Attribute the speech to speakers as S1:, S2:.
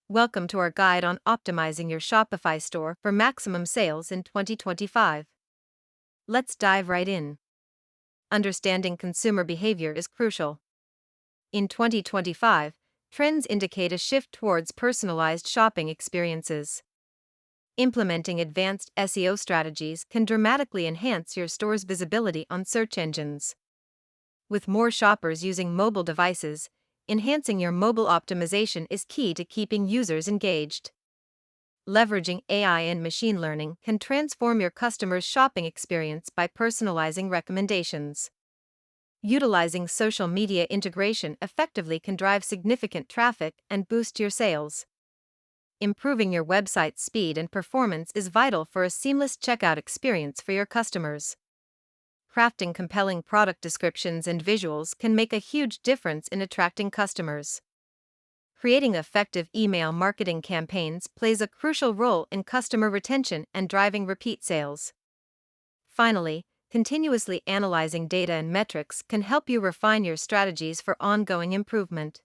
S1: Welcome to our guide on optimizing your Shopify store for maximum sales in 2025. Let's dive right in. Understanding consumer behavior is crucial. In 2025, trends indicate a shift towards personalized shopping experiences. Implementing advanced SEO strategies can dramatically enhance your store's visibility on search engines. With more shoppers using mobile devices, enhancing your mobile optimization is key to keeping users engaged. Leveraging AI and machine learning can transform your customers' shopping experience by personalizing recommendations. Utilizing social media integration effectively can drive significant traffic and boost your sales. Improving your website's speed and performance is vital for a seamless checkout experience for your customers. Crafting compelling product descriptions and visuals can make a huge difference in attracting customers. Creating effective email marketing campaigns plays a crucial role in customer retention and driving repeat sales. Finally, continuously analyzing data and metrics can help you refine your strategies for ongoing improvement.